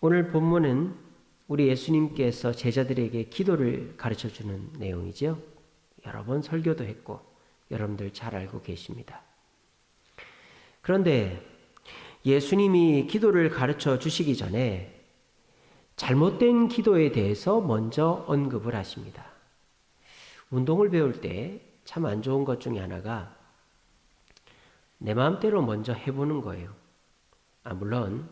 오늘 본문은 우리 예수님께서 제자들에게 기도를 가르쳐주는 내용이죠. 여러 번 설교도 했고 여러분들 잘 알고 계십니다. 그런데 예수님이 기도를 가르쳐 주시기 전에 잘못된 기도에 대해서 먼저 언급을 하십니다. 운동을 배울 때 참 안 좋은 것 중에 하나가 내 마음대로 먼저 해보는 거예요. 물론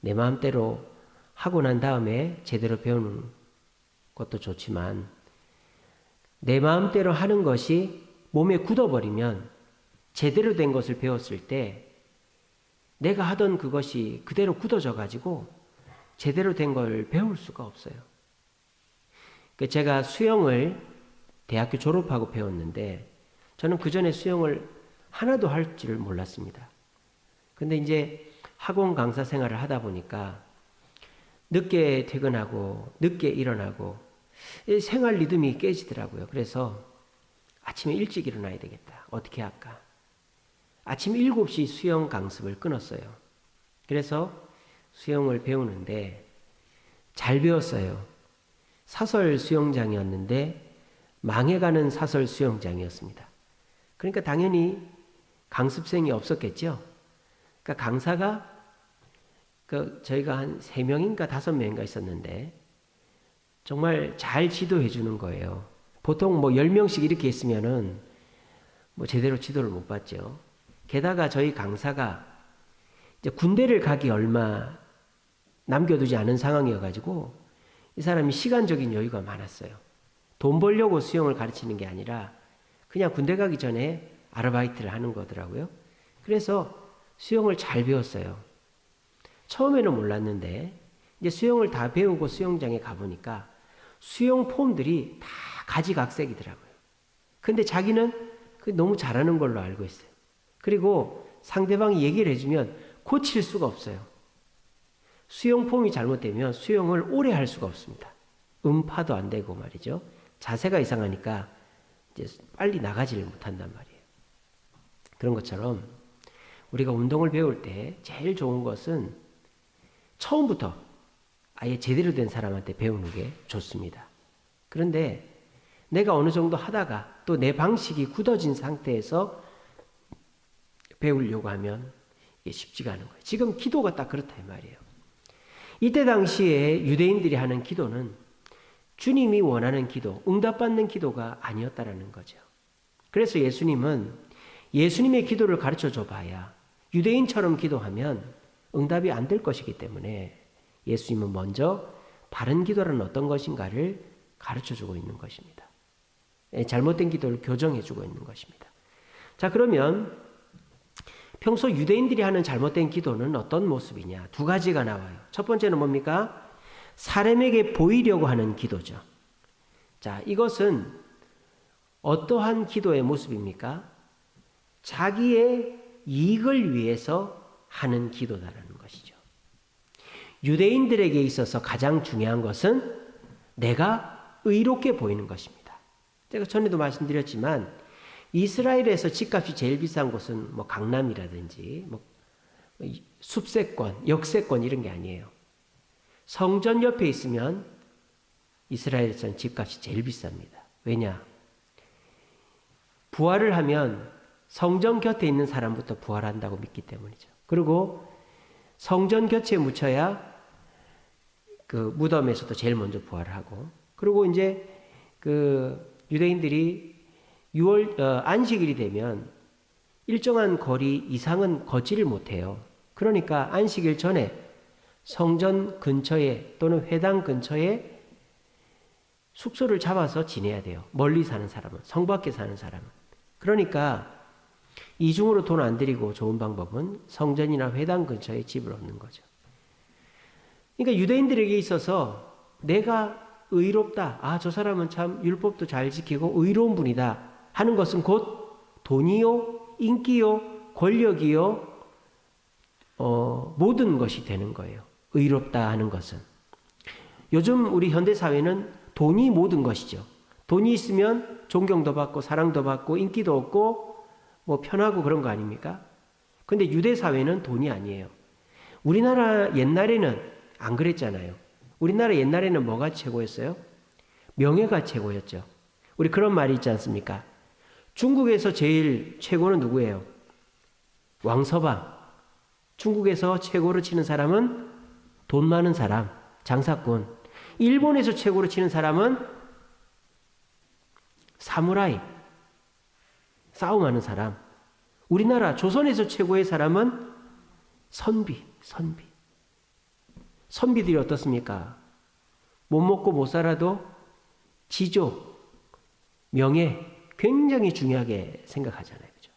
내 마음대로 하고 난 다음에 제대로 배우는 것도 좋지만 내 마음대로 하는 것이 몸에 굳어버리면 제대로 된 것을 배웠을 때 내가 하던 그것이 그대로 굳어져 가지고 제대로 된 걸 배울 수가 없어요. 제가 수영을 대학교 졸업하고 배웠는데 저는 그 전에 수영을 하나도 할 줄 몰랐습니다. 근데 이제 학원 강사 생활을 하다 보니까 늦게 퇴근하고 늦게 일어나고 생활 리듬이 깨지더라고요. 그래서 아침에 일찍 일어나야 되겠다. 어떻게 할까? 아침 7시 수영 강습을 끊었어요. 그래서 수영을 배우는데 잘 배웠어요. 사설 수영장이었는데 망해가는 사설 수영장이었습니다. 그러니까 당연히 강습생이 없었겠죠. 그러니까 강사가 저희가 한 3명인가 5명인가 있었는데 정말 잘 지도해 주는 거예요. 보통 10명씩 이렇게 있으면은 제대로 지도를 못 받죠. 게다가 저희 강사가 이제 군대를 가기 얼마 남겨두지 않은 상황이어가지고 이 사람이 시간적인 여유가 많았어요. 돈 벌려고 수영을 가르치는 게 아니라 그냥 군대 가기 전에 아르바이트를 하는 거더라고요. 그래서 수영을 잘 배웠어요. 처음에는 몰랐는데 이제 수영을 다 배우고 수영장에 가보니까 수영 폼들이 다 가지각색이더라고요. 근데 자기는 너무 잘하는 걸로 알고 있어요. 그리고 상대방이 얘기를 해주면 고칠 수가 없어요. 수영 폼이 잘못되면 수영을 오래 할 수가 없습니다. 음파도 안 되고 말이죠. 자세가 이상하니까 이제 빨리 나가지를 못한단 말이에요. 그런 것처럼 우리가 운동을 배울 때 제일 좋은 것은 처음부터 아예 제대로 된 사람한테 배우는 게 좋습니다. 그런데 내가 어느 정도 하다가 또 내 방식이 굳어진 상태에서 배우려고 하면 이게 쉽지가 않은 거예요. 지금 기도가 딱 그렇다 이 말이에요. 이때 당시에 유대인들이 하는 기도는 주님이 원하는 기도, 응답받는 기도가 아니었다라는 거죠. 그래서 예수님은 예수님의 기도를 가르쳐 줘봐야 유대인처럼 기도하면 응답이 안 될 것이기 때문에 예수님은 먼저 바른 기도란 어떤 것인가를 가르쳐 주고 있는 것입니다. 잘못된 기도를 교정해 주고 있는 것입니다. 자, 그러면 평소 유대인들이 하는 잘못된 기도는 어떤 모습이냐? 2가지가 나와요. 첫 번째는 뭡니까? 사람에게 보이려고 하는 기도죠. 자, 이것은 어떠한 기도의 모습입니까? 자기의 이익을 위해서 하는 기도다라는 것이죠. 유대인들에게 있어서 가장 중요한 것은 내가 의롭게 보이는 것입니다. 제가 전에도 말씀드렸지만 이스라엘에서 집값이 제일 비싼 곳은 강남이라든지 숲세권, 역세권 이런 게 아니에요. 성전 옆에 있으면 이스라엘에서는 집값이 제일 비쌉니다. 왜냐? 부활을 하면 성전 곁에 있는 사람부터 부활한다고 믿기 때문이죠. 그리고 성전 곁에 묻혀야 그 무덤에서도 제일 먼저 부활을 하고, 그리고 이제 유대인들이 안식일이 되면 일정한 거리 이상은 걷지를 못해요. 그러니까 안식일 전에 성전 근처에 또는 회당 근처에 숙소를 잡아서 지내야 돼요. 멀리 사는 사람은, 성 밖에 사는 사람은. 그러니까 이중으로 돈 안 들이고 좋은 방법은 성전이나 회당 근처에 집을 얻는 거죠. 그러니까 유대인들에게 있어서 내가 의롭다, 저 사람은 참 율법도 잘 지키고 의로운 분이다 하는 것은 곧 돈이요, 인기요, 권력이요, 모든 것이 되는 거예요. 의롭다 하는 것은. 요즘 우리 현대사회는 돈이 모든 것이죠. 돈이 있으면 존경도 받고 사랑도 받고 인기도 얻고 편하고 그런 거 아닙니까? 근데 유대사회는 돈이 아니에요. 우리나라 옛날에는 안 그랬잖아요. 우리나라 옛날에는 뭐가 최고였어요? 명예가 최고였죠. 우리 그런 말이 있지 않습니까? 중국에서 제일 최고는 누구예요? 왕서방. 중국에서 최고로 치는 사람은 돈 많은 사람, 장사꾼. 일본에서 최고로 치는 사람은 사무라이, 싸움하는 사람. 우리나라 조선에서 최고의 사람은 선비. 선비들이 어떻습니까? 못 먹고 못 살아도 지조, 명예 굉장히 중요하게 생각하잖아요. 그죠?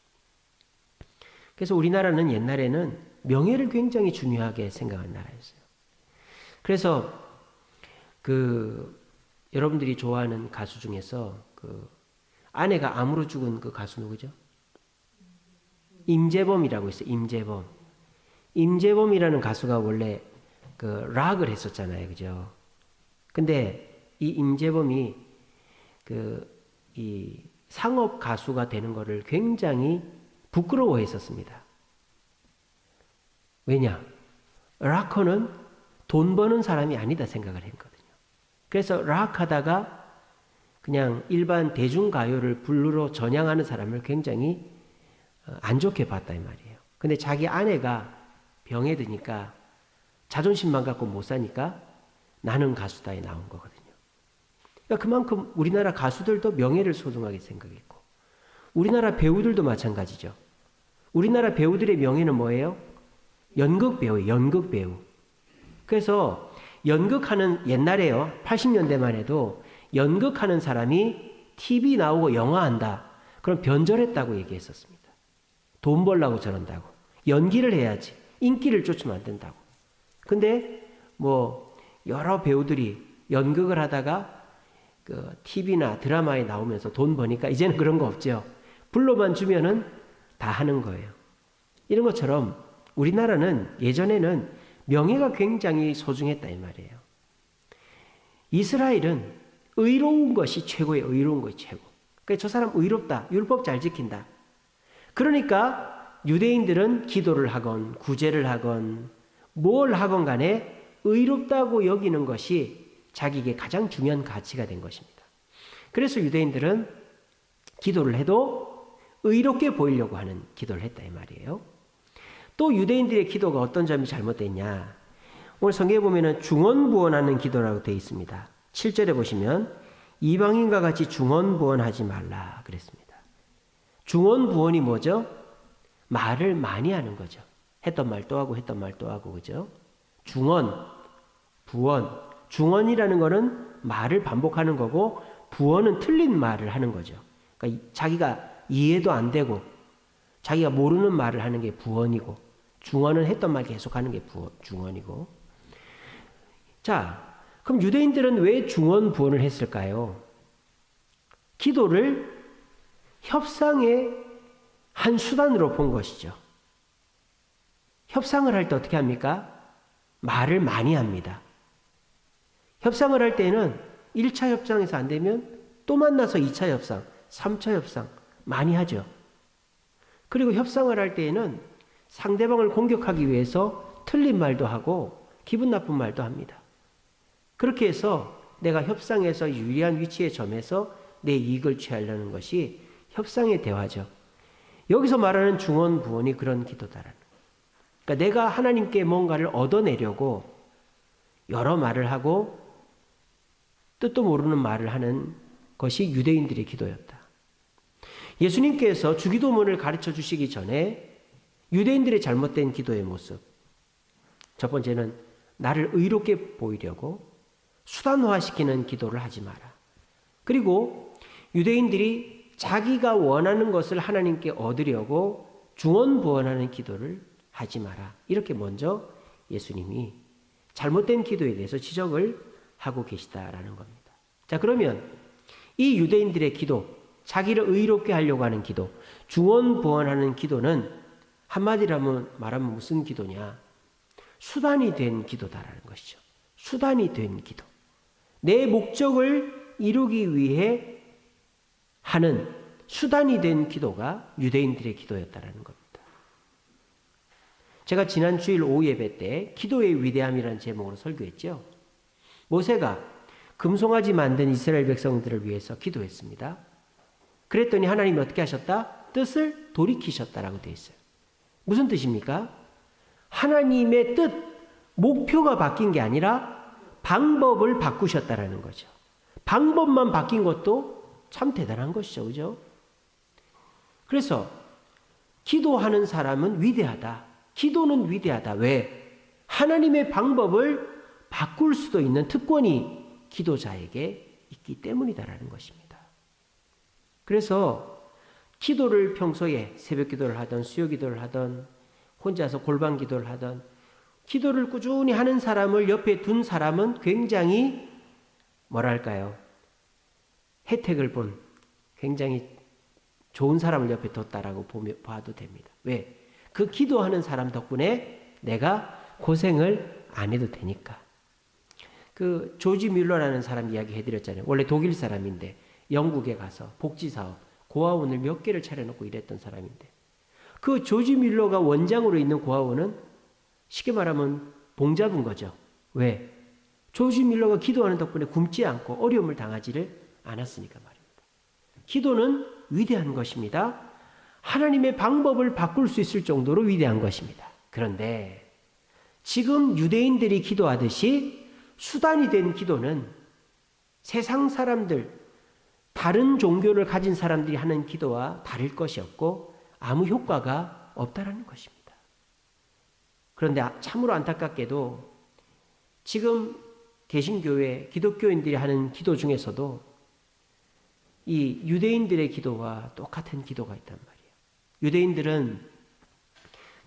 그래서 우리나라는 옛날에는 명예를 굉장히 중요하게 생각한 나라였어요. 그래서 여러분들이 좋아하는 가수 중에서 아내가 암으로 죽은 그 가수 누구죠? 임재범이라고 있어요. 임재범이라는 가수가 원래 락을 했었잖아요. 그죠? 근데 이 임재범이 이 상업 가수가 되는 것을 굉장히 부끄러워했었습니다. 왜냐? 락커는 돈 버는 사람이 아니다 생각을 했거든요. 그래서 락 하다가 그냥 일반 대중가요를 부르러 전향하는 사람을 굉장히 안 좋게 봤다 이 말이에요. 근데 자기 아내가 병에 드니까 자존심만 갖고 못 사니까 나는 가수다에 나온 거거든요. 그러니까 그만큼 우리나라 가수들도 명예를 소중하게 생각했고 우리나라 배우들도 마찬가지죠. 우리나라 배우들의 명예는 뭐예요? 연극 배우. 그래서 연극하는 옛날에요. 80년대만 해도 연극하는 사람이 TV 나오고 영화한다. 그럼 변절했다고 얘기했었습니다. 돈 벌라고 저런다고. 연기를 해야지. 인기를 쫓으면 안 된다고. 근데 여러 배우들이 연극을 하다가 TV나 드라마에 나오면서 돈 버니까 이제는 그런 거 없죠. 불러만 주면은 다 하는 거예요. 이런 것처럼 우리나라는 예전에는 명예가 굉장히 소중했다 이 말이에요. 이스라엘은 의로운 것이 최고예요. 의로운 것이 최고. 그러니까 저 사람 의롭다. 율법 잘 지킨다. 그러니까 유대인들은 기도를 하건 구제를 하건 뭘 하건 간에 의롭다고 여기는 것이 자기에게 가장 중요한 가치가 된 것입니다. 그래서 유대인들은 기도를 해도 의롭게 보이려고 하는 기도를 했다 이 말이에요. 또 유대인들의 기도가 어떤 점이 잘못됐냐? 오늘 성경에 보면은 중언부언하는 기도라고 되어 있습니다. 7절에 보시면 이방인과 같이 중언부언하지 말라 그랬습니다. 중언부언이 뭐죠? 말을 많이 하는 거죠. 했던 말 또 하고 했던 말 또 하고 그죠? 중언, 부언. 중언이라는 거는 말을 반복하는 거고 부언은 틀린 말을 하는 거죠. 그러니까 자기가 이해도 안 되고 자기가 모르는 말을 하는 게 부언이고 중언은 했던 말 계속 하는 게 중언이고. 자, 그럼 유대인들은 왜 중언 부언을 했을까요? 기도를 협상의 한 수단으로 본 것이죠. 협상을 할 때 어떻게 합니까? 말을 많이 합니다. 협상을 할 때는 1차 협상에서 안 되면 또 만나서 2차 협상, 3차 협상 많이 하죠. 그리고 협상을 할 때에는 상대방을 공격하기 위해서 틀린 말도 하고 기분 나쁜 말도 합니다. 그렇게 해서 내가 협상에서 유리한 위치에 점에서 내 이익을 취하려는 것이 협상의 대화죠. 여기서 말하는 중언 부언이 그런 기도다라는 거예요. 그러니까 내가 하나님께 뭔가를 얻어내려고 여러 말을 하고 뜻도 모르는 말을 하는 것이 유대인들의 기도였다. 예수님께서 주기도문을 가르쳐 주시기 전에 유대인들의 잘못된 기도의 모습. 첫 번째는 나를 의롭게 보이려고 수단화시키는 기도를 하지 마라. 그리고 유대인들이 자기가 원하는 것을 하나님께 얻으려고 중언부언하는 기도를 하지 마라. 이렇게 먼저 예수님이 잘못된 기도에 대해서 지적을 하고 계시다라는 겁니다. 자, 그러면 이 유대인들의 기도, 자기를 의롭게 하려고 하는 기도, 중언부언하는 기도는 한마디로 말하면 무슨 기도냐? 수단이 된 기도다라는 것이죠. 수단이 된 기도. 내 목적을 이루기 위해 하는 수단이 된 기도가 유대인들의 기도였다라는 겁니다. 제가 지난 주일 오후 예배 때 기도의 위대함이라는 제목으로 설교했죠. 모세가 금송아지 만든 이스라엘 백성들을 위해서 기도했습니다. 그랬더니 하나님이 어떻게 하셨다? 뜻을 돌이키셨다라고 되어 있어요. 무슨 뜻입니까? 하나님의 뜻, 목표가 바뀐 게 아니라 방법을 바꾸셨다라는 거죠. 방법만 바뀐 것도 참 대단한 것이죠. 그죠? 그래서 기도하는 사람은 위대하다. 기도는 위대하다. 왜? 하나님의 방법을 바꿀 수도 있는 특권이 기도자에게 있기 때문이다라는 것입니다. 그래서 기도를 평소에 새벽 기도를 하던 수요 기도를 하던 혼자서 골방 기도를 하던 기도를 꾸준히 하는 사람을 옆에 둔 사람은 굉장히 뭐랄까요? 혜택을 본 굉장히 좋은 사람을 옆에 뒀다라고 봐도 됩니다. 왜? 그 기도하는 사람 덕분에 내가 고생을 안 해도 되니까. 그 조지 뮬러라는 사람 이야기 해드렸잖아요. 원래 독일 사람인데 영국에 가서 복지사업, 고아원을 몇 개를 차려놓고 일했던 사람인데 그 조지 뮬러가 원장으로 있는 고아원은 쉽게 말하면 봉잡은 거죠. 왜? 조지 뮬러가 기도하는 덕분에 굶지 않고 어려움을 당하지를 않았으니까 말입니다. 기도는 위대한 것입니다. 하나님의 방법을 바꿀 수 있을 정도로 위대한 것입니다. 그런데 지금 유대인들이 기도하듯이 수단이 된 기도는 세상 사람들, 다른 종교를 가진 사람들이 하는 기도와 다를 것이 없고 아무 효과가 없다라는 것입니다. 그런데 참으로 안타깝게도 지금 개신교회 기독교인들이 하는 기도 중에서도 이 유대인들의 기도와 똑같은 기도가 있단 말이에요. 유대인들은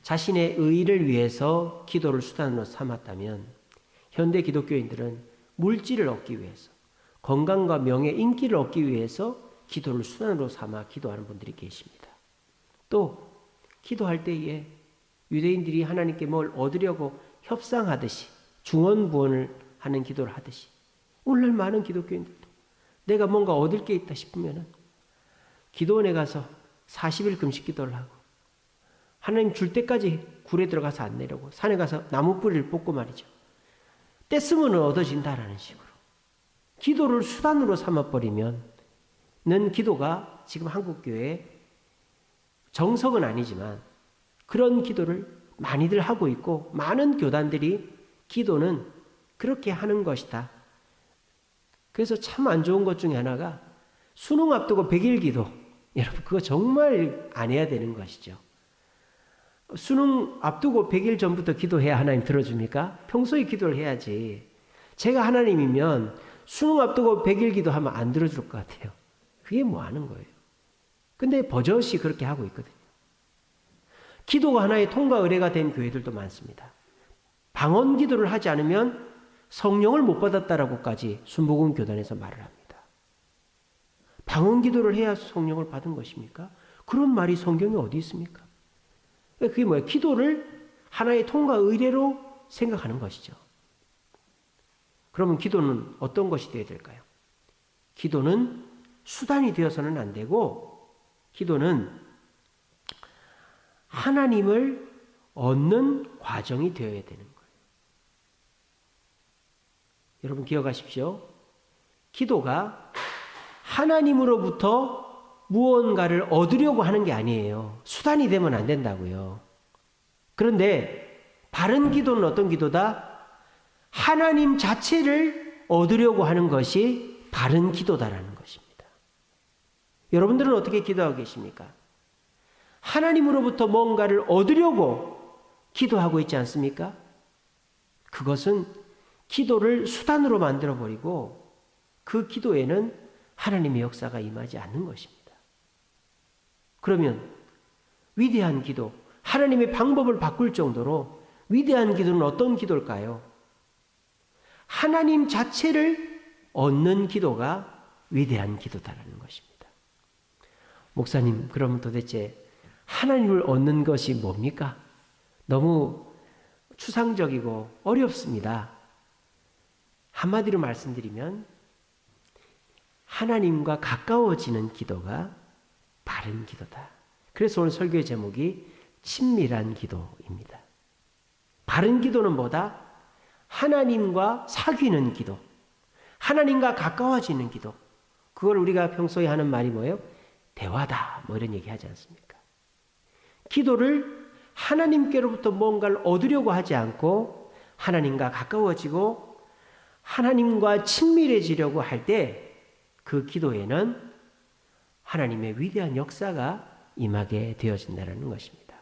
자신의 의를 위해서 기도를 수단으로 삼았다면 현대 기독교인들은 물질을 얻기 위해서 건강과 명예, 인기를 얻기 위해서 기도를 수단으로 삼아 기도하는 분들이 계십니다. 또 기도할 때에 유대인들이 하나님께 뭘 얻으려고 협상하듯이 중언부언을 하는 기도를 하듯이 오늘날 많은 기독교인들도 내가 뭔가 얻을 게 있다 싶으면 기도원에 가서 40일 금식 기도를 하고 하나님 줄 때까지 굴에 들어가서 안 내려고 산에 가서 나무 뿌리를 뽑고 말이죠. 때 쓰면 얻어진다라는 식으로 기도를 수단으로 삼아버리면 는 기도가 지금 한국교회에 정석은 아니지만 그런 기도를 많이들 하고 있고 많은 교단들이 기도는 그렇게 하는 것이다. 그래서 참 안 좋은 것 중에 하나가 수능 앞두고 100일 기도. 여러분 그거 정말 안 해야 되는 것이죠. 수능 앞두고 100일 전부터 기도해야 하나님 들어줍니까? 평소에 기도를 해야지. 제가 하나님이면 수능 앞두고 100일 기도하면 안 들어줄 것 같아요. 그게 뭐 하는 거예요. 근데 버젓이 그렇게 하고 있거든요. 기도가 하나의 통과 의례가 된 교회들도 많습니다. 방언 기도를 하지 않으면 성령을 못 받았다라고까지 순복음 교단에서 말을 합니다. 방언 기도를 해야 성령을 받은 것입니까? 그런 말이 성경에 어디 있습니까? 그게 뭐예요? 기도를 하나의 통과 의례로 생각하는 것이죠. 그러면 기도는 어떤 것이 되어야 될까요? 기도는 수단이 되어서는 안 되고 기도는 하나님을 얻는 과정이 되어야 되는 거예요. 여러분 기억하십시오. 기도가 하나님으로부터 무언가를 얻으려고 하는 게 아니에요. 수단이 되면 안 된다고요. 그런데 바른 기도는 어떤 기도다? 하나님 자체를 얻으려고 하는 것이 바른 기도다라는 것입니다. 여러분들은 어떻게 기도하고 계십니까? 하나님으로부터 뭔가를 얻으려고 기도하고 있지 않습니까? 그것은 기도를 수단으로 만들어버리고 그 기도에는 하나님의 역사가 임하지 않는 것입니다. 그러면 위대한 기도, 하나님의 방법을 바꿀 정도로 위대한 기도는 어떤 기도일까요? 하나님 자체를 얻는 기도가 위대한 기도다라는 것입니다. 목사님, 그럼 도대체 하나님을 얻는 것이 뭡니까? 너무 추상적이고 어렵습니다. 한마디로 말씀드리면 하나님과 가까워지는 기도가 바른 기도다. 그래서 오늘 설교의 제목이 친밀한 기도입니다. 바른 기도는 뭐다? 하나님과 사귀는 기도, 하나님과 가까워지는 기도. 그걸 우리가 평소에 하는 말이 뭐예요? 대화다, 뭐 이런 얘기 하지 않습니까? 기도를 하나님께로부터 뭔가를 얻으려고 하지 않고 하나님과 가까워지고 하나님과 친밀해지려고 할 때 그 기도에는 하나님의 위대한 역사가 임하게 되어진다는 것입니다.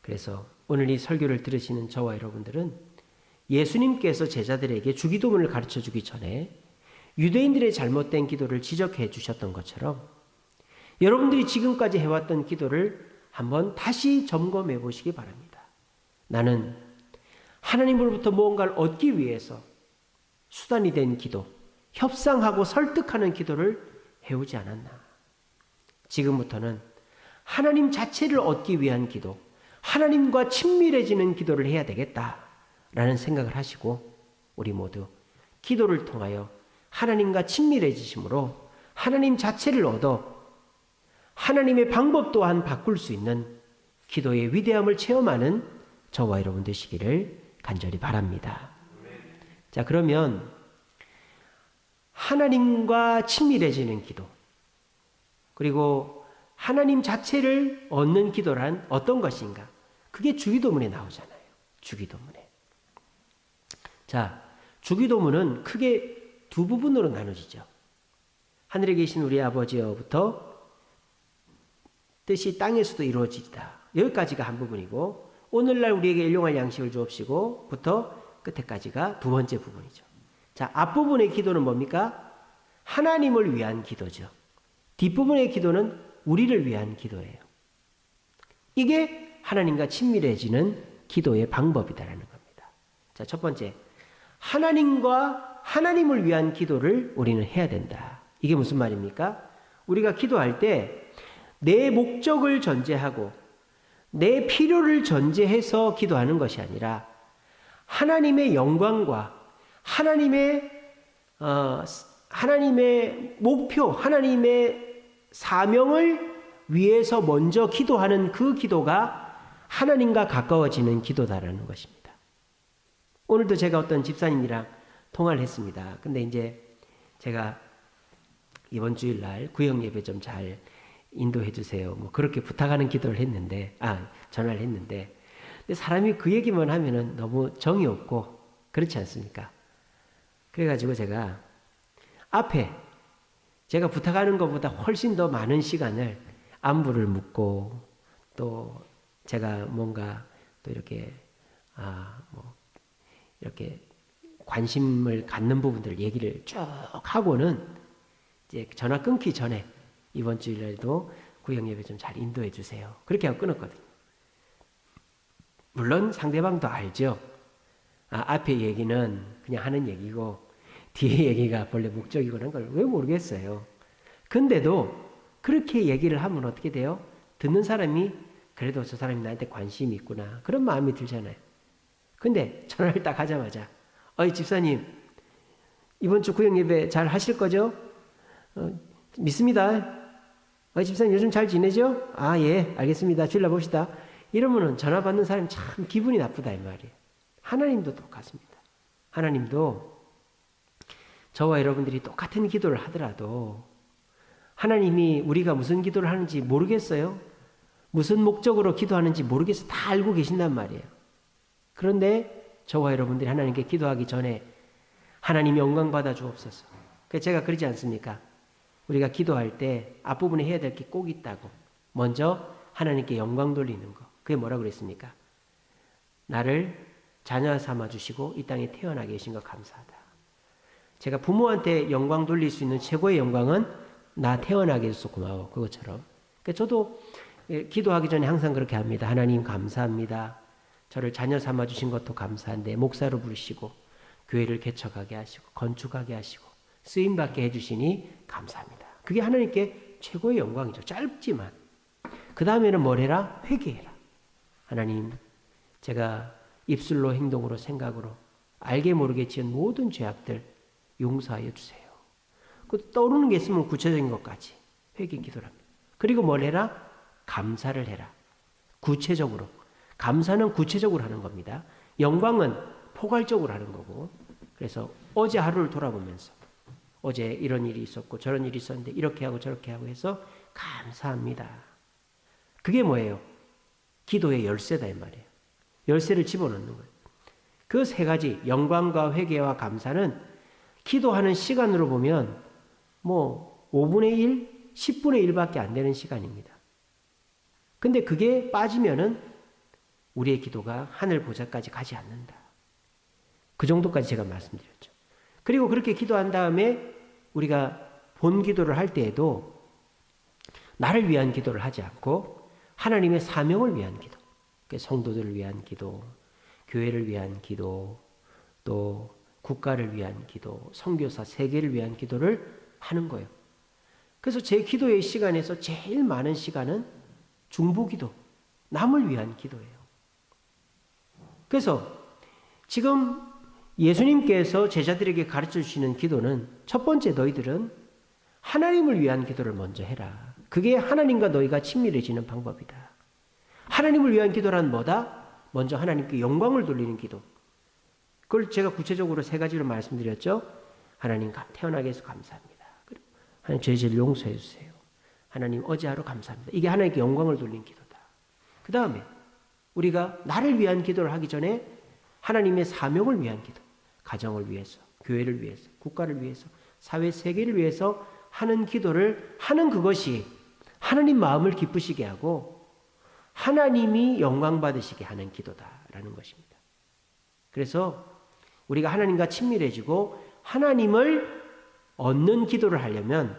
그래서 오늘 이 설교를 들으시는 저와 여러분들은 예수님께서 제자들에게 주기도문을 가르쳐 주기 전에 유대인들의 잘못된 기도를 지적해 주셨던 것처럼 여러분들이 지금까지 해왔던 기도를 한번 다시 점검해 보시기 바랍니다. 나는 하나님으로부터 무언가를 얻기 위해서 수단이 된 기도, 협상하고 설득하는 기도를 해오지 않았나. 지금부터는 하나님 자체를 얻기 위한 기도, 하나님과 친밀해지는 기도를 해야 되겠다라는 생각을 하시고 우리 모두 기도를 통하여 하나님과 친밀해지심으로 하나님 자체를 얻어 하나님의 방법 또한 바꿀 수 있는 기도의 위대함을 체험하는 저와 여러분 되시기를 간절히 바랍니다. 자, 그러면 하나님과 친밀해지는 기도, 그리고 하나님 자체를 얻는 기도란 어떤 것인가? 그게 주기도문에 나오잖아요. 주기도문에. 자, 주기도문은 크게 두 부분으로 나눠지죠. 하늘에 계신 우리 아버지여부터 뜻이 땅에서도 이루어지다. 여기까지가 한 부분이고 오늘날 우리에게 일용할 양식을 주옵시고 부터 끝에까지가 두 번째 부분이죠. 자, 앞부분의 기도는 뭡니까? 하나님을 위한 기도죠. 뒷부분의 기도는 우리를 위한 기도예요. 이게 하나님과 친밀해지는 기도의 방법이다라는 겁니다. 자, 첫 번째, 하나님과 하나님을 위한 기도를 우리는 해야 된다. 이게 무슨 말입니까? 우리가 기도할 때 내 목적을 전제하고 내 필요를 전제해서 기도하는 것이 아니라 하나님의 영광과 하나님의 목표, 하나님의 사명을 위해서 먼저 기도하는 그 기도가 하나님과 가까워지는 기도다라는 것입니다. 오늘도 제가 어떤 집사님이랑 통화를 했습니다. 근데 이제 제가 이번 주일날 구역 예배 좀 잘 인도해 주세요. 뭐 그렇게 부탁하는 기도를 했는데, 전화를 했는데, 근데 사람이 그 얘기만 하면은 너무 정이 없고 그렇지 않습니까? 그래가지고 제가 앞에 제가 부탁하는 것보다 훨씬 더 많은 시간을 안부를 묻고 또 제가 뭔가 또 이렇게 이렇게 관심을 갖는 부분들 얘기를 쭉 하고는 이제 전화 끊기 전에 이번 주일에도 구역 예배 좀 잘 인도해 주세요. 그렇게 하고 끊었거든요. 물론 상대방도 알죠. 앞에 얘기는 그냥 하는 얘기고 뒤에 얘기가 본래 목적이고 하는 걸 왜 모르겠어요. 근데도 그렇게 얘기를 하면 어떻게 돼요? 듣는 사람이 그래도 저 사람이 나한테 관심이 있구나 그런 마음이 들잖아요. 근데 전화를 딱 하자마자 집사님 이번 주 구역 예배 잘 하실 거죠? 믿습니다. 집사님 요즘 잘 지내죠? 예, 알겠습니다. 주일날 봅시다. 이러면은 전화 받는 사람이 참 기분이 나쁘다 이 말이에요. 하나님도 똑같습니다. 하나님도 저와 여러분들이 똑같은 기도를 하더라도 하나님이 우리가 무슨 기도를 하는지 모르겠어요. 무슨 목적으로 기도하는지 모르겠어요. 다 알고 계신단 말이에요. 그런데 저와 여러분들이 하나님께 기도하기 전에 하나님 영광 받아 주옵소서. 그래서 제가 그러지 않습니까? 우리가 기도할 때 앞부분에 해야 될 게 꼭 있다고. 먼저 하나님께 영광 돌리는 거. 그게 뭐라고 그랬습니까? 나를 자녀 삼아 주시고 이 땅에 태어나 계신 것 감사하다. 제가 부모한테 영광 돌릴 수 있는 최고의 영광은 나 태어나게 해줘서 고마워. 그것처럼. 그러니까 저도 기도하기 전에 항상 그렇게 합니다. 하나님 감사합니다. 저를 자녀 삼아 주신 것도 감사한데 목사로 부르시고 교회를 개척하게 하시고 건축하게 하시고 쓰임받게 해주시니 감사합니다. 그게 하나님께 최고의 영광이죠. 짧지만. 그 다음에는 뭘 해라? 회개해라. 하나님, 제가 입술로 행동으로 생각으로 알게 모르게 지은 모든 죄악들 용서하여 주세요. 그 떠오르는 게 있으면 구체적인 것까지 회개 기도를 합니다. 그리고 뭘 해라? 감사를 해라. 구체적으로 감사는 구체적으로 하는 겁니다. 영광은 포괄적으로 하는 거고. 그래서 어제 하루를 돌아보면서 어제 이런 일이 있었고 저런 일이 있었는데 이렇게 하고 저렇게 하고 해서 감사합니다. 그게 뭐예요? 기도의 열쇠다 이 말이에요. 열쇠를 집어넣는 거예요. 그 세 가지 영광과 회개와 감사는 기도하는 시간으로 보면 뭐 5분의 1, 10분의 1밖에 안 되는 시간입니다. 근데 그게 빠지면은 우리의 기도가 하늘 보좌까지 가지 않는다. 그 정도까지 제가 말씀드렸죠. 그리고 그렇게 기도한 다음에 우리가 본 기도를 할 때에도 나를 위한 기도를 하지 않고 하나님의 사명을 위한 기도, 성도들을 위한 기도, 교회를 위한 기도, 또 국가를 위한 기도, 선교사 세계를 위한 기도를 하는 거예요. 그래서 제 기도의 시간에서 제일 많은 시간은 중보기도, 남을 위한 기도예요. 그래서 지금 예수님께서 제자들에게 가르쳐 주시는 기도는 첫 번째, 너희들은 하나님을 위한 기도를 먼저 해라. 그게 하나님과 너희가 친밀해지는 방법이다. 하나님을 위한 기도란 뭐다? 먼저 하나님께 영광을 돌리는 기도. 그걸 제가 구체적으로 세 가지로 말씀드렸죠. 하나님 태어나게 해서 감사합니다. 그리고 하나님 저희 죄를 용서해 주세요. 하나님 어제 하루 감사합니다. 이게 하나님께 영광을 돌리는 기도다. 그 다음에 우리가 나를 위한 기도를 하기 전에 하나님의 사명을 위한 기도, 가정을 위해서, 교회를 위해서, 국가를 위해서, 사회 세계를 위해서 하는 기도를 하는 그것이 하나님 마음을 기쁘시게 하고 하나님이 영광 받으시게 하는 기도다라는 것입니다. 그래서 우리가 하나님과 친밀해지고 하나님을 얻는 기도를 하려면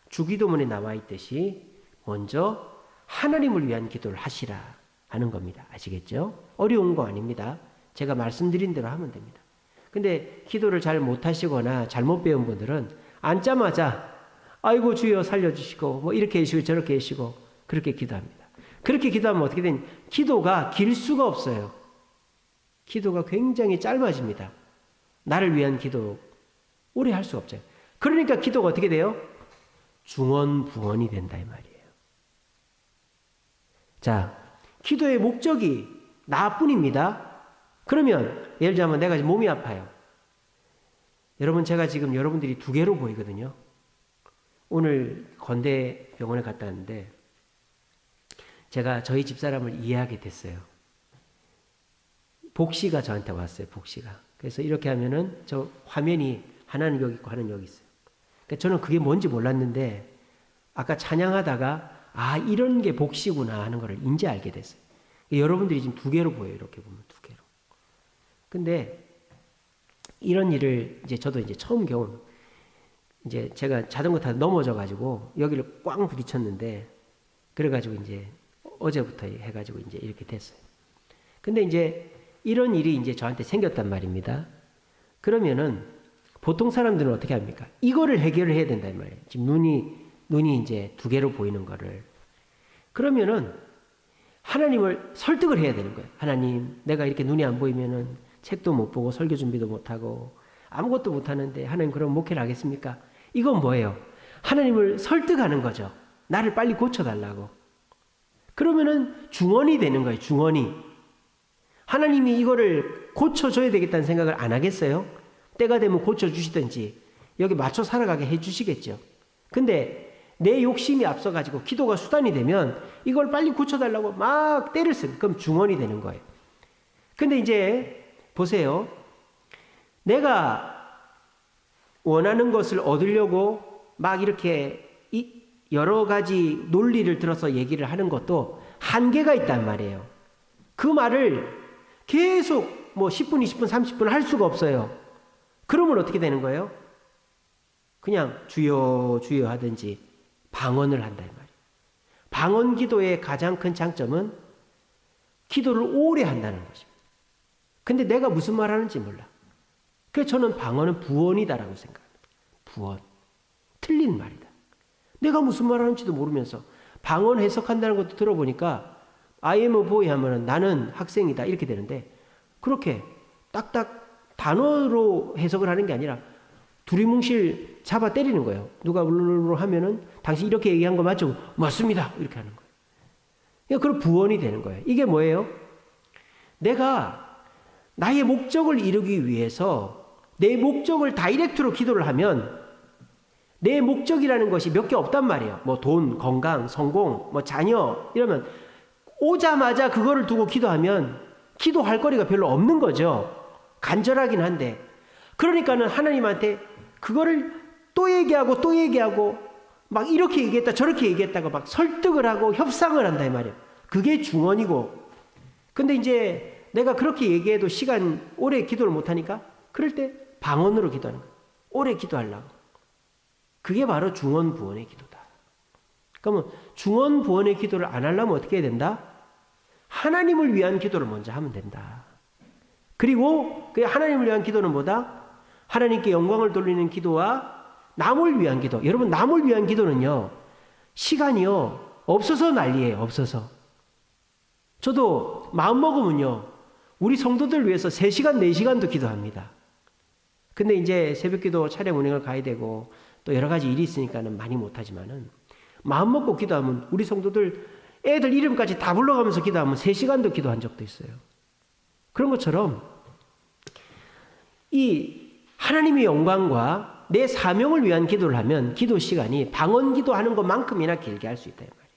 주기도문에 나와 있듯이 먼저 하나님을 위한 기도를 하시라 하는 겁니다. 아시겠죠? 어려운 거 아닙니다. 제가 말씀드린 대로 하면 됩니다. 근데 기도를 잘 못하시거나 잘못 배운 분들은 앉자마자 아이고 주여 살려주시고 뭐 이렇게 해주시고 저렇게 해주시고 그렇게 기도합니다. 그렇게 기도하면 어떻게 되냐? 기도가 길 수가 없어요. 기도가 굉장히 짧아집니다. 나를 위한 기도 오래 할 수 없죠. 그러니까 기도가 어떻게 돼요? 중언부언이 된다 이 말이에요. 자, 기도의 목적이 나뿐입니다. 그러면 예를 들자면 내가 지금 몸이 아파요. 여러분 제가 지금 여러분들이 두 개로 보이거든요. 오늘 건대병원에 갔다 왔는데 제가 저희 집사람을 이해하게 됐어요. 복씨가 저한테 왔어요. 복씨가. 그래서 이렇게 하면은 저 화면이 하나는 여기 있고 하나는 여기 있어요. 그러니까 저는 그게 뭔지 몰랐는데 아까 찬양하다가 아 이런 게 복씨구나 하는 거를 이제 알게 됐어요. 여러분들이 지금 두 개로 보여요. 이렇게 보면 두 개로. 근데 이런 일을 이제 저도 이제 처음 경험. 이제 제가 자전거 타다 넘어져 가지고 여기를 꽝 부딪혔는데 그래가지고 이제 어제부터 해가지고 이제 이렇게 됐어요. 근데 이제 이런 일이 이제 저한테 생겼단 말입니다. 그러면은 보통 사람들은 어떻게 합니까? 이거를 해결을 해야 된다 이 말이에요. 지금 눈이 이제 두 개로 보이는 거를. 그러면은 하나님을 설득을 해야 되는 거예요. 하나님, 내가 이렇게 눈이 안 보이면은 책도 못 보고 설교 준비도 못 하고 아무것도 못 하는데 하나님 그럼 목회를 하겠습니까? 이건 뭐예요? 하나님을 설득하는 거죠. 나를 빨리 고쳐달라고. 그러면은 중언이 되는 거예요. 중언이. 하나님이 이거를 고쳐줘야 되겠다는 생각을 안 하겠어요? 때가 되면 고쳐주시든지 여기 맞춰 살아가게 해주시겠죠. 근데 내 욕심이 앞서가지고 기도가 수단이 되면 이걸 빨리 고쳐달라고 막 때를 쓰면 그럼 중언이 되는 거예요. 근데 이제 보세요. 내가 원하는 것을 얻으려고 막 이렇게 여러 가지 논리를 들어서 얘기를 하는 것도 한계가 있단 말이에요. 그 말을 계속 뭐 10분, 20분, 30분 할 수가 없어요. 그러면 어떻게 되는 거예요? 그냥 주여 주여 하든지 방언을 한다 이 말이에요. 방언 기도의 가장 큰 장점은 기도를 오래 한다는 것입니다. 근데 내가 무슨 말 하는지 몰라. 그래서 저는 방언은 부언이다라고 생각합니다. 부언. 틀린 말이다. 내가 무슨 말 하는지도 모르면서 방언 해석한다는 것도 들어보니까 I am a boy 하면은 나는 학생이다 이렇게 되는데 그렇게 딱딱 단어로 해석을 하는 게 아니라 두리뭉실 잡아 때리는 거예요. 누가 울르르 하면은 당신 이렇게 얘기한 거 맞죠? 맞습니다. 이렇게 하는 거예요. 그럼 부언이 되는 거예요. 이게 뭐예요? 내가 나의 목적을 이루기 위해서 내 목적을 다이렉트로 기도를 하면 내 목적이라는 것이 몇 개 없단 말이에요. 뭐 돈, 건강, 성공, 뭐 자녀 이러면 오자마자 그거를 두고 기도하면 기도할 거리가 별로 없는 거죠. 간절하긴 한데. 그러니까는 하나님한테 그거를 또 얘기하고 또 얘기하고 막 이렇게 얘기했다 저렇게 얘기했다고 막 설득을 하고 협상을 한다 이 말이에요. 그게 중언이고. 근데 이제 내가 그렇게 얘기해도 시간 오래 기도를 못하니까 그럴 때 방언으로 기도하는 거예요. 오래 기도하려고. 그게 바로 중언부언의 기도다. 그러면 중언부언의 기도를 안 하려면 어떻게 해야 된다? 하나님을 위한 기도를 먼저 하면 된다. 그리고 그 하나님을 위한 기도는 뭐다? 하나님께 영광을 돌리는 기도와 남을 위한 기도. 여러분 남을 위한 기도는요. 시간이요. 없어서 난리예요. 없어서. 저도 마음먹으면요. 우리 성도들 위해서 3시간, 4시간도 기도합니다. 근데 이제 새벽기도 차량 운행을 가야 되고 또 여러 가지 일이 있으니까는 많이 못하지만은 마음먹고 기도하면 우리 성도들 애들 이름까지 다 불러가면서 기도하면 3시간도 기도한 적도 있어요. 그런 것처럼 이 하나님의 영광과 내 사명을 위한 기도를 하면 기도 시간이 방언 기도하는 것만큼이나 길게 할 수 있다 이 말이에요.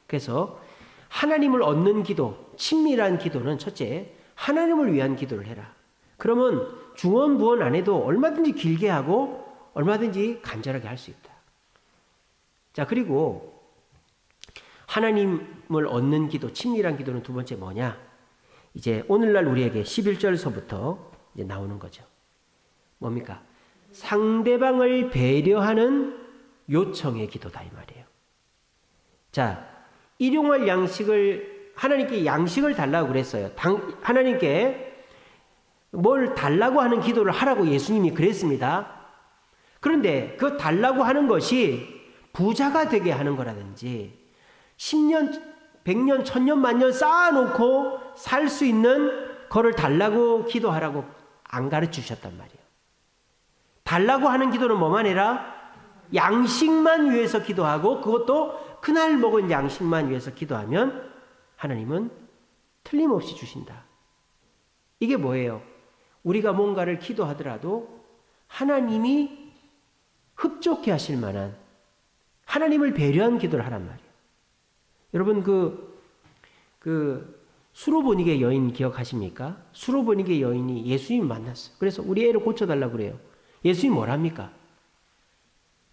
그래서 하나님을 얻는 기도, 친밀한 기도는 첫째, 하나님을 위한 기도를 해라. 그러면 중언부언 안 해도 얼마든지 길게 하고 얼마든지 간절하게 할 수 있다. 자, 그리고 하나님을 얻는 기도, 친밀한 기도는 두 번째 뭐냐? 이제 오늘날 우리에게 11절서부터 이제 나오는 거죠. 뭡니까? 상대방을 배려하는 요청의 기도다 이 말이에요. 자, 일용할 양식을 하나님께 양식을 달라고 그랬어요. 하나님께 뭘 달라고 하는 기도를 하라고 예수님이 그랬습니다. 그런데 그 달라고 하는 것이 부자가 되게 하는 거라든지 10년, 100년, 1000년, 만년 쌓아놓고 살 수 있는 거를 달라고 기도하라고 안 가르치셨단 말이에요. 달라고 하는 기도는 뭐만 해라? 양식만 위해서 기도하고 그것도 그날 먹은 양식만 위해서 기도하면 하나님은 틀림없이 주신다. 이게 뭐예요? 우리가 뭔가를 기도하더라도 하나님이 흡족해 하실 만한 하나님을 배려한 기도를 하란 말이에요. 여러분 수로보니게 여인 기억하십니까? 수로보니게 여인이 예수님을 만났어요. 그래서 우리 애를 고쳐달라고 그래요. 예수님이 뭐랍니까?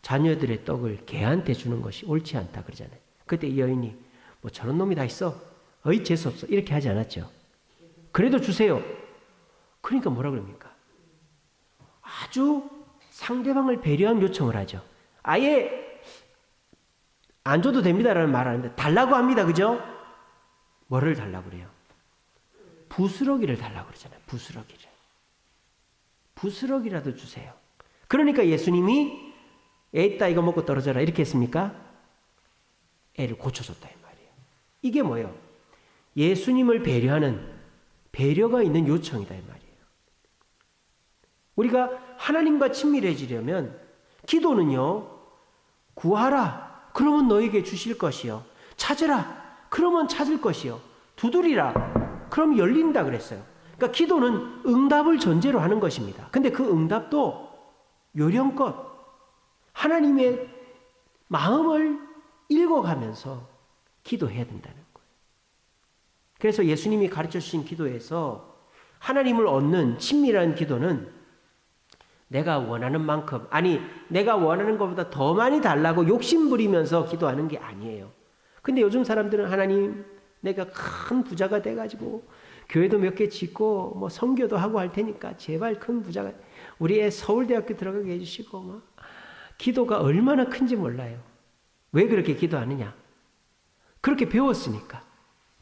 자녀들의 떡을 개한테 주는 것이 옳지 않다 그러잖아요. 그때 이 여인이 뭐 저런 놈이 다 있어? 어이 재수없어. 이렇게 하지 않았죠. 그래도 주세요. 그러니까 뭐라 그럽니까? 아주 상대방을 배려한 요청을 하죠. 아예 안 줘도 됩니다라는 말 하는데 달라고 합니다. 그죠? 뭐를 달라고 그래요? 부스러기를 달라고 그러잖아요. 부스러기를. 부스러기라도 주세요. 그러니까 예수님이 애 있다 이거 먹고 떨어져라 이렇게 했습니까? 애를 고쳐줬다 이 말이에요. 이게 뭐예요? 예수님을 배려하는 배려가 있는 요청이다 이 말이에요. 우리가 하나님과 친밀해지려면 기도는요. 구하라. 그러면 너에게 주실 것이요. 찾으라. 그러면 찾을 것이요. 두드리라. 그럼 열린다 그랬어요. 그러니까 기도는 응답을 전제로 하는 것입니다. 근데 그 응답도 요령껏 하나님의 마음을 읽어가면서 기도해야 된다는 거예요. 그래서 예수님이 가르쳐 주신 기도에서 하나님을 얻는 친밀한 기도는 내가 원하는 만큼, 아니 내가 원하는 것보다 더 많이 달라고 욕심부리면서 기도하는 게 아니에요. 근데 요즘 사람들은 하나님 내가 큰 부자가 돼가지고 교회도 몇 개 짓고 뭐 선교도 하고 할 테니까 제발 큰 부자가 우리 애 서울대학교 들어가게 해주시고 막 기도가 얼마나 큰지 몰라요. 왜 그렇게 기도하느냐? 그렇게 배웠으니까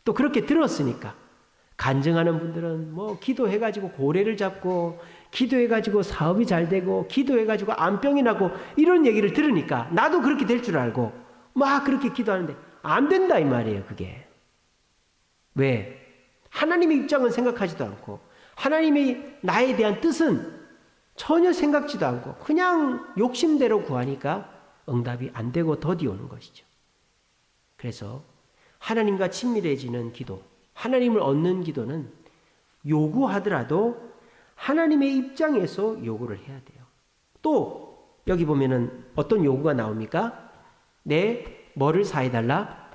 또 그렇게 들었으니까. 간증하는 분들은 뭐 기도해가지고 고래를 잡고 기도해가지고 사업이 잘 되고 기도해가지고 암병이 나고 이런 얘기를 들으니까 나도 그렇게 될 줄 알고 막 그렇게 기도하는데 안 된다 이 말이에요. 그게 왜? 하나님의 입장은 생각하지도 않고 하나님의 나에 대한 뜻은 전혀 생각지도 않고 그냥 욕심대로 구하니까 응답이 안 되고 더디 오는 것이죠. 그래서 하나님과 친밀해지는 기도, 하나님을 얻는 기도는 요구하더라도 하나님의 입장에서 요구를 해야 돼요. 또 여기 보면은 어떤 요구가 나옵니까? 내 뭐를 사해달라?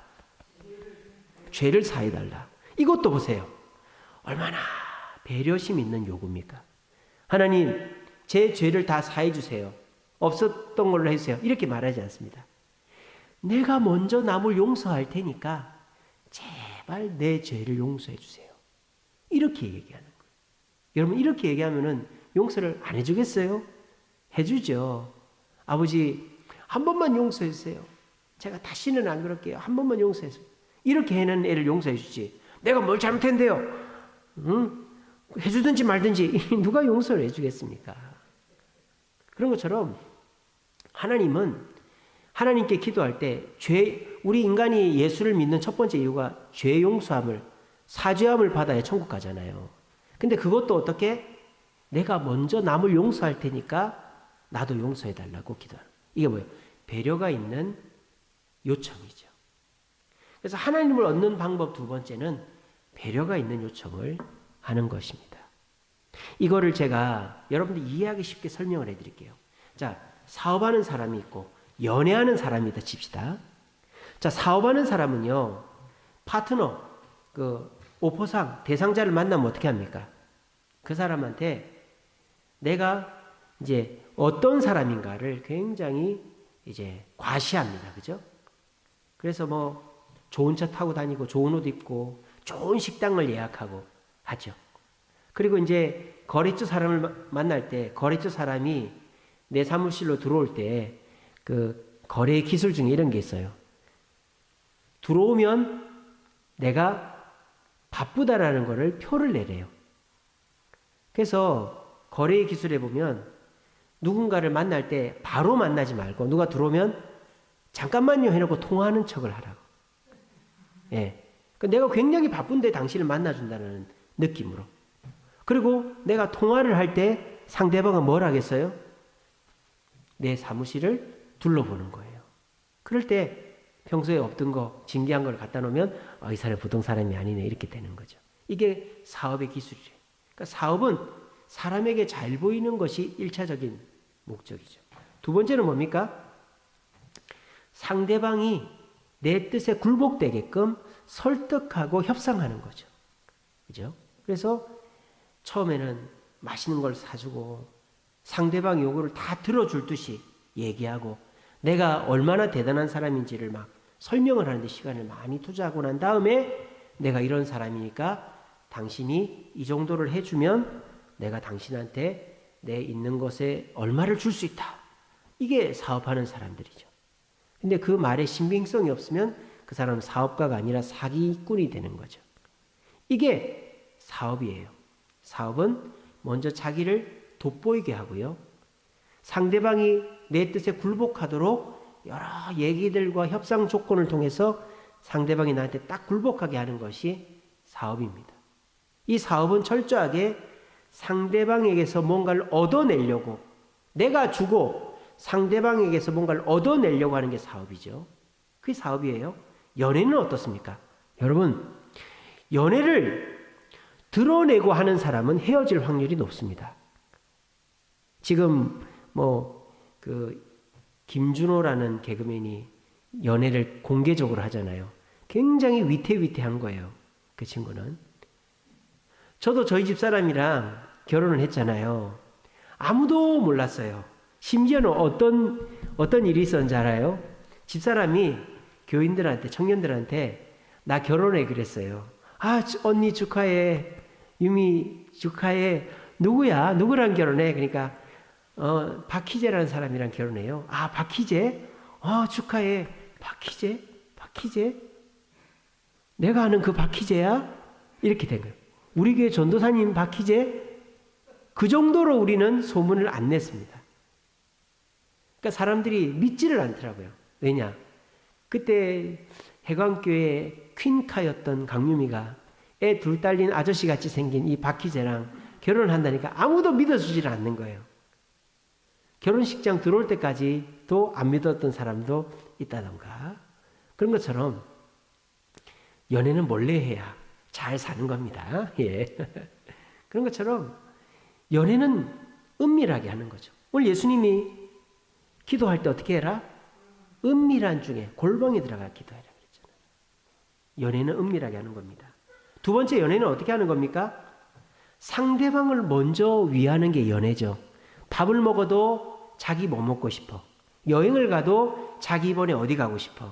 죄를 사해달라. 이것도 보세요. 얼마나 배려심 있는 요구입니까? 하나님, 제 죄를 다 사해 주세요. 없었던 걸로 해주세요. 이렇게 말하지 않습니다. 내가 먼저 남을 용서할 테니까 제발 내 죄를 용서해 주세요. 이렇게 얘기하는 거예요. 여러분, 이렇게 얘기하면은 용서를 안 해주겠어요? 해주죠. 아버지, 한 번만 용서해 주세요. 제가 다시는 안 그럴게요. 한 번만 용서해 주세요. 이렇게 해는 애를 용서해 주지. 내가 뭘 잘못했는데요? 응? 해주든지 말든지 누가 용서를 해주겠습니까? 그런 것처럼 하나님은 하나님께 기도할 때 우리 인간이 예수를 믿는 첫 번째 이유가 죄 용서함을, 사죄함을 받아야 천국 가잖아요. 근데 그것도 어떻게? 내가 먼저 남을 용서할 테니까 나도 용서해 달라고 기도하는. 이게 뭐예요? 배려가 있는 요청이죠. 그래서 하나님을 얻는 방법 두 번째는 배려가 있는 요청을 하는 것입니다. 이거를 제가 여러분들 이해하기 쉽게 설명을 해드릴게요. 자, 사업하는 사람이 있고 연애하는 사람이다 칩시다. 자, 사업하는 사람은요, 파트너, 오퍼상, 대상자를 만나면 어떻게 합니까? 그 사람한테 내가 이제 어떤 사람인가를 굉장히 이제 과시합니다. 그죠? 그래서 뭐 좋은 차 타고 다니고 좋은 옷 입고 좋은 식당을 예약하고 하죠. 그리고 이제 거래처 사람을 만날 때 거래처 사람이 내 사무실로 들어올 때 그 거래 기술 중에 이런 게 있어요. 들어오면 내가 바쁘다라는 거를 표를 내래요. 그래서 거래 기술에 보면 누군가를 만날 때 바로 만나지 말고 누가 들어오면 잠깐만요 해놓고 통화하는 척을 하라고. 예. 내가 굉장히 바쁜데 당신을 만나준다는 느낌으로. 그리고 내가 통화를 할 때 상대방은 뭘 하겠어요? 내 사무실을 둘러보는 거예요. 그럴 때 평소에 없던 거, 진기한 걸 갖다 놓으면 이 사람이 보통 사람이 아니네 이렇게 되는 거죠. 이게 사업의 기술이에요. 그러니까 사업은 사람에게 잘 보이는 것이 1차적인 목적이죠. 두 번째는 뭡니까? 상대방이 내 뜻에 굴복되게끔 설득하고 협상하는 거죠. 그죠? 그래서 처음에는 맛있는 걸 사주고 상대방 요구를 다 들어줄 듯이 얘기하고 내가 얼마나 대단한 사람인지를 막 설명을 하는데 시간을 많이 투자하고 난 다음에 내가 이런 사람이니까 당신이 이 정도를 해주면 내가 당신한테 내 있는 것에 얼마를 줄 수 있다. 이게 사업하는 사람들이죠. 근데 그 말에 신빙성이 없으면 그 사람은 사업가가 아니라 사기꾼이 되는 거죠. 이게 사업이에요. 사업은 먼저 자기를 돋보이게 하고요. 상대방이 내 뜻에 굴복하도록 여러 얘기들과 협상 조건을 통해서 상대방이 나한테 딱 굴복하게 하는 것이 사업입니다. 이 사업은 철저하게 상대방에게서 뭔가를 얻어내려고 내가 주고 상대방에게서 뭔가를 얻어내려고 하는 게 사업이죠. 그게 사업이에요. 연애는 어떻습니까? 여러분, 연애를 드러내고 하는 사람은 헤어질 확률이 높습니다. 지금 김준호라는 개그맨이 연애를 공개적으로 하잖아요. 굉장히 위태위태한 거예요. 그 친구는. 저도 저희 집 사람이랑 결혼을 했잖아요. 아무도 몰랐어요. 심지어는 어떤 일이 있었는지 알아요? 집사람이 교인들한테, 청년들한테 나 결혼해 그랬어요. 언니 축하해. 유미 축하해. 누구야? 누구랑 결혼해? 그러니까 박희재라는 사람이랑 결혼해요. 박희재? 축하해. 박희재? 내가 아는 그 박희재야? 이렇게 된 거예요. 우리 교회 전도사님 박희재? 그 정도로 우리는 소문을 안 냈습니다. 그러니까 사람들이 믿지를 않더라고요. 왜냐? 그때 해광교회 퀸카였던 강유미가 애 둘 딸린 아저씨같이 생긴 이 박희재랑 결혼한다니까 아무도 믿어주질 않는 거예요. 결혼식장 들어올 때까지도 안 믿었던 사람도 있다던가. 그런 것처럼 연애는 몰래 해야 잘 사는 겁니다. 예. 그런 것처럼 연애는 은밀하게 하는 거죠. 오늘 예수님이 기도할 때 어떻게 해라? 은밀한 중에 골방에 들어가 기도해라 그랬잖아요. 연애는 은밀하게 하는 겁니다. 두 번째, 연애는 어떻게 하는 겁니까? 상대방을 먼저 위하는 게 연애죠. 밥을 먹어도 자기 뭐 먹고 싶어. 여행을 가도 자기 이번에 어디 가고 싶어.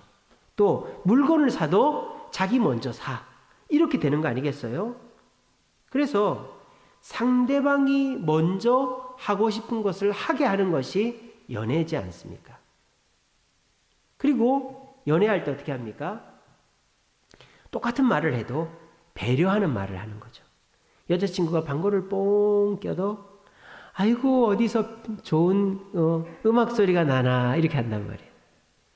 또 물건을 사도 자기 먼저 사. 이렇게 되는 거 아니겠어요? 그래서 상대방이 먼저 하고 싶은 것을 하게 하는 것이 연애지 않습니까? 그리고 연애할 때 어떻게 합니까? 똑같은 말을 해도 배려하는 말을 하는 거죠. 여자친구가 방구를 뽕 껴도 아이고 어디서 좋은 음악 소리가 나나 이렇게 한단 말이에요.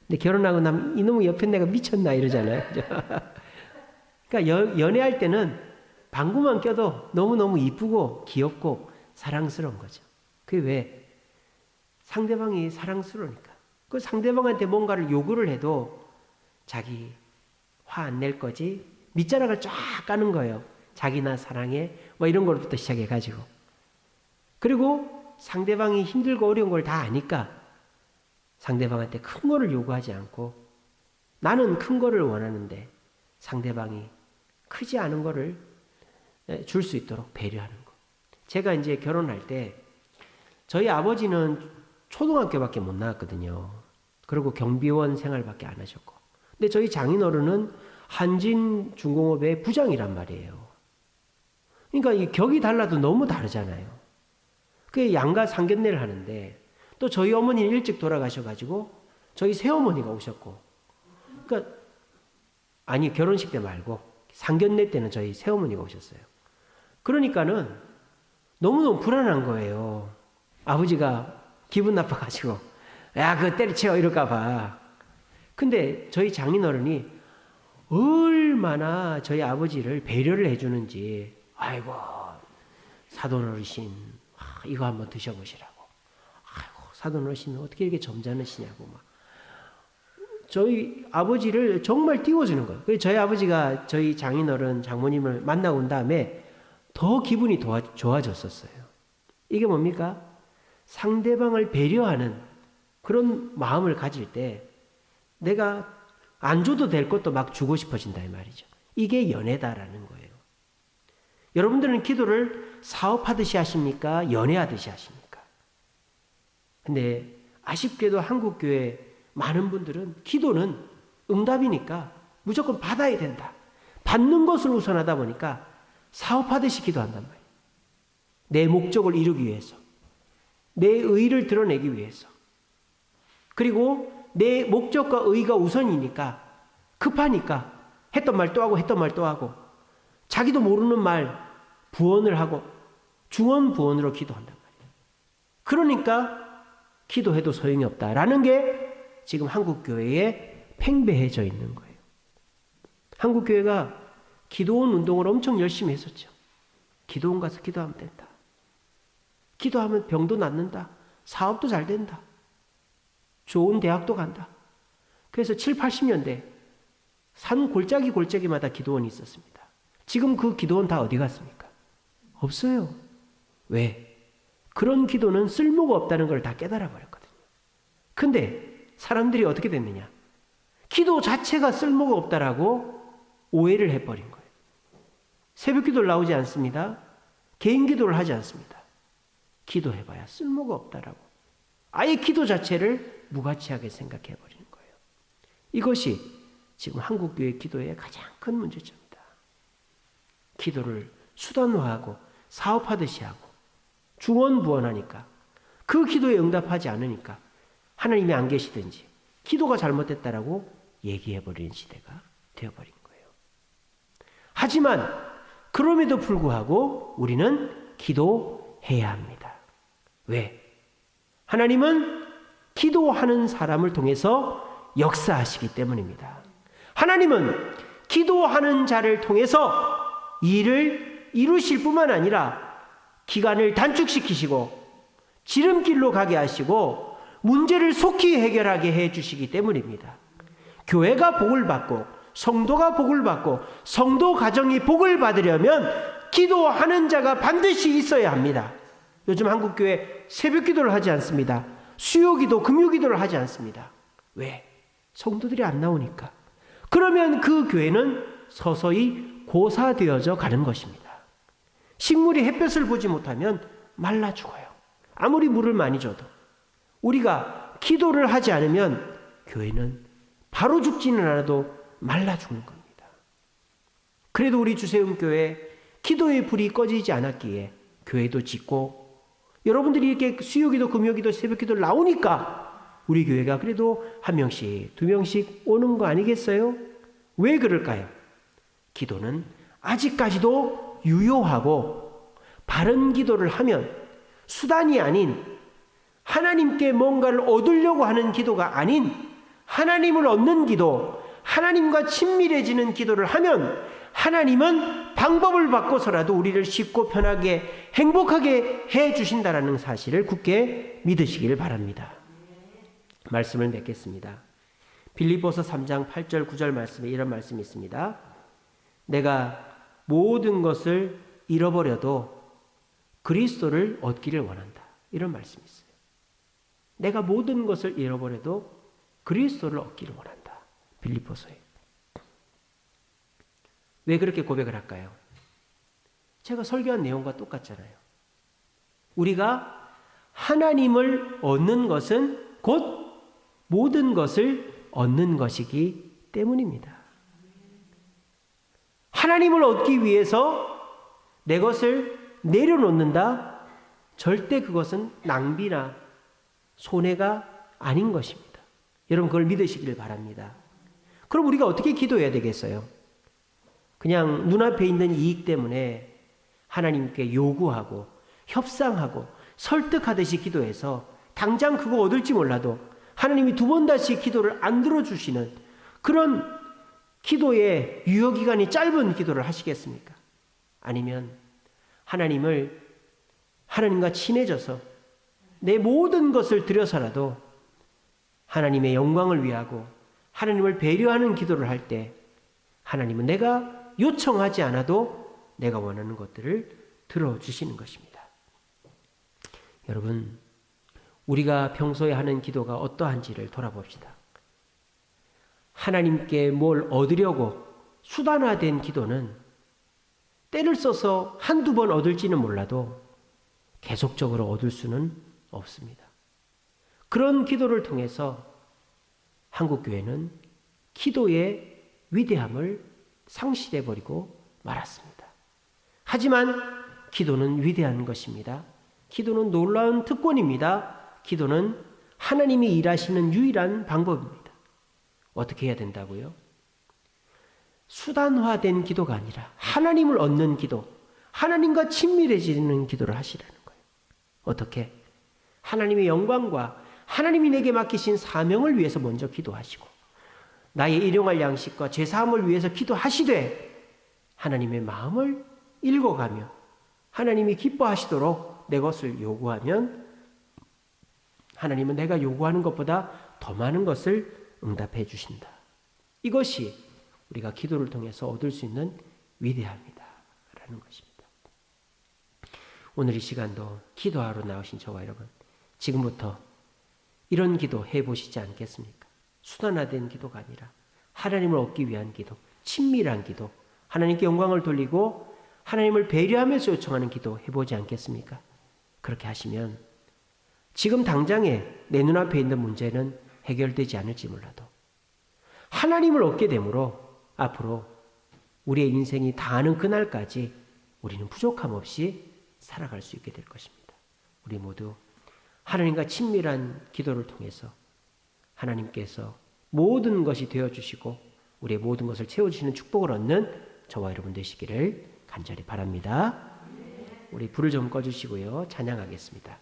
근데 결혼하고 나면 이놈의 옆에 내가 미쳤나 이러잖아요. 그러니까 연애할 때는 방구만 껴도 너무너무 이쁘고 귀엽고 사랑스러운 거죠. 그게 왜? 상대방이 사랑스러우니까. 그 상대방한테 뭔가를 요구를 해도 자기 화 안 낼 거지? 밑자락을 쫙 까는 거예요. 자기 나 사랑해 뭐 이런 것부터 시작해가지고. 그리고 상대방이 힘들고 어려운 걸 다 아니까 상대방한테 큰 거를 요구하지 않고 나는 큰 거를 원하는데 상대방이 크지 않은 거를 줄 수 있도록 배려하는 거. 제가 이제 결혼할 때 저희 아버지는 초등학교밖에 못 나왔거든요. 그리고 경비원 생활밖에 안 하셨고. 근데 저희 장인어른은 한진중공업의 부장이란 말이에요. 그러니까 이 격이 달라도 너무 다르잖아요. 그게 양가 상견례를 하는데 또 저희 어머니는 일찍 돌아가셔가지고 저희 새어머니가 오셨고. 그러니까 아니 결혼식 때 말고 상견례 때는 저희 새어머니가 오셨어요. 그러니까는 너무너무 불안한 거예요. 아버지가 기분 나빠가지고 야 그거 때려치워 이럴까 봐. 근데 저희 장인어른이 얼마나 저희 아버지를 배려를 해주는지 아이고 사돈 어르신 이거 한번 드셔보시라고. 아이고 사돈 어르신은 어떻게 이렇게 점잖으시냐고 막 저희 아버지를 정말 띄워주는 거예요. 그래서 저희 아버지가 저희 장인어른 장모님을 만나고 온 다음에 더 기분이 좋아졌었어요. 이게 뭡니까? 상대방을 배려하는 그런 마음을 가질 때 내가 안 줘도 될 것도 막 주고 싶어진다 이 말이죠. 이게 연애다라는 거예요. 여러분들은 기도를 사업하듯이 하십니까? 연애하듯이 하십니까? 근데 아쉽게도 한국교회 많은 분들은 기도는 응답이니까 무조건 받아야 된다. 받는 것을 우선하다 보니까 사업하듯이 기도한단 말이에요. 내 목적을 이루기 위해서. 내 의의를 드러내기 위해서. 그리고 내 목적과 의의가 우선이니까 급하니까 했던 말 또 하고 했던 말 또 하고 자기도 모르는 말 부언을 하고 중언부언으로 기도한단 말이에요. 그러니까 기도해도 소용이 없다라는 게 지금 한국교회에 팽배해져 있는 거예요. 한국교회가 기도원 운동을 엄청 열심히 했었죠. 기도원 가서 기도하면 된다. 기도하면 병도 낫는다. 사업도 잘 된다. 좋은 대학도 간다. 그래서 7, 80년대 산 골짜기마다 기도원이 있었습니다. 지금 그 기도원 다 어디 갔습니까? 없어요. 왜? 그런 기도는 쓸모가 없다는 걸 다 깨달아 버렸거든요. 근데 사람들이 어떻게 됐느냐? 기도 자체가 쓸모가 없다라고 오해를 해버린 거예요. 새벽 기도를 나오지 않습니다. 개인 기도를 하지 않습니다. 기도해봐야 쓸모가 없다라고. 아예 기도 자체를 무가치하게 생각해버리는 거예요. 이것이 지금 한국교회 기도의 가장 큰 문제점입니다. 기도를 수단화하고 사업하듯이 하고 중언부언하니까 그 기도에 응답하지 않으니까 하나님이 안 계시든지 기도가 잘못됐다라고 얘기해버리는 시대가 되어버린 거예요. 하지만 그럼에도 불구하고 우리는 기도해야 합니다. 왜? 하나님은 기도하는 사람을 통해서 역사하시기 때문입니다. 하나님은 기도하는 자를 통해서 일을 이루실 뿐만 아니라 기간을 단축시키시고 지름길로 가게 하시고 문제를 속히 해결하게 해주시기 때문입니다. 교회가 복을 받고 성도가 복을 받고 성도 가정이 복을 받으려면 기도하는 자가 반드시 있어야 합니다. 요즘 한국교회 새벽 기도를 하지 않습니다. 수요기도, 금요기도를 하지 않습니다. 왜? 성도들이 안 나오니까. 그러면 그 교회는 서서히 고사되어져 가는 것입니다. 식물이 햇볕을 보지 못하면 말라 죽어요. 아무리 물을 많이 줘도. 우리가 기도를 하지 않으면 교회는 바로 죽지는 않아도 말라 죽는 겁니다. 그래도 우리 주세움교회 기도의 불이 꺼지지 않았기에 교회도 짓고 여러분들이 이렇게 수요기도, 금요기도, 새벽기도 나오니까 우리 교회가 그래도 한 명씩, 두 명씩 오는 거 아니겠어요? 왜 그럴까요? 기도는 아직까지도 유효하고 바른 기도를 하면 수단이 아닌 하나님께 뭔가를 얻으려고 하는 기도가 아닌 하나님을 얻는 기도, 하나님과 친밀해지는 기도를 하면 하나님은 방법을 바꿔서라도 우리를 쉽고 편하게 행복하게 해 주신다는 사실을 굳게 믿으시길 바랍니다. 말씀을 맺겠습니다. 빌립보서 3장 8절 9절 말씀에 이런 말씀이 있습니다. 내가 모든 것을 잃어버려도 그리스도를 얻기를 원한다. 이런 말씀이 있어요. 내가 모든 것을 잃어버려도 그리스도를 얻기를 원한다. 빌립보서에. 왜 그렇게 고백을 할까요? 제가 설교한 내용과 똑같잖아요. 우리가 하나님을 얻는 것은 곧 모든 것을 얻는 것이기 때문입니다. 하나님을 얻기 위해서 내 것을 내려놓는다? 절대 그것은 낭비나 손해가 아닌 것입니다. 여러분 그걸 믿으시길 바랍니다. 그럼 우리가 어떻게 기도해야 되겠어요? 그냥 눈앞에 있는 이익 때문에 하나님께 요구하고 협상하고 설득하듯이 기도해서 당장 그거 얻을지 몰라도 하나님이 두 번 다시 기도를 안 들어주시는 그런 기도의 유효기간이 짧은 기도를 하시겠습니까? 아니면 하나님과 친해져서 내 모든 것을 들여서라도 하나님의 영광을 위하고 하나님을 배려하는 기도를 할 때 하나님은 내가 요청하지 않아도 내가 원하는 것들을 들어주시는 것입니다. 여러분, 우리가 평소에 하는 기도가 어떠한지를 돌아봅시다. 하나님께 뭘 얻으려고 수단화된 기도는 때를 써서 한두 번 얻을지는 몰라도 계속적으로 얻을 수는 없습니다. 그런 기도를 통해서 한국교회는 기도의 위대함을 상실해버리고 말았습니다. 하지만 기도는 위대한 것입니다. 기도는 놀라운 특권입니다. 기도는 하나님이 일하시는 유일한 방법입니다. 어떻게 해야 된다고요? 수단화된 기도가 아니라 하나님을 얻는 기도, 하나님과 친밀해지는 기도를 하시라는 거예요. 어떻게? 하나님의 영광과 하나님이 내게 맡기신 사명을 위해서 먼저 기도하시고 나의 일용할 양식과 죄사함을 위해서 기도하시되 하나님의 마음을 읽어가며 하나님이 기뻐하시도록 내 것을 요구하면 하나님은 내가 요구하는 것보다 더 많은 것을 응답해 주신다. 이것이 우리가 기도를 통해서 얻을 수 있는 위대함이다 라는 것입니다. 오늘 이 시간도 기도하러 나오신 저와 여러분, 지금부터 이런 기도 해보시지 않겠습니까? 수단화된 기도가 아니라 하나님을 얻기 위한 기도, 친밀한 기도, 하나님께 영광을 돌리고 하나님을 배려하면서 요청하는 기도 해보지 않겠습니까? 그렇게 하시면 지금 당장에 내 눈앞에 있는 문제는 해결되지 않을지 몰라도 하나님을 얻게 되므로 앞으로 우리의 인생이 다하는 그날까지 우리는 부족함 없이 살아갈 수 있게 될 것입니다. 우리 모두 하나님과 친밀한 기도를 통해서 하나님께서 모든 것이 되어주시고 우리의 모든 것을 채워주시는 축복을 얻는 저와 여러분 되시기를 간절히 바랍니다. 우리 불을 좀 꺼주시고요. 찬양하겠습니다.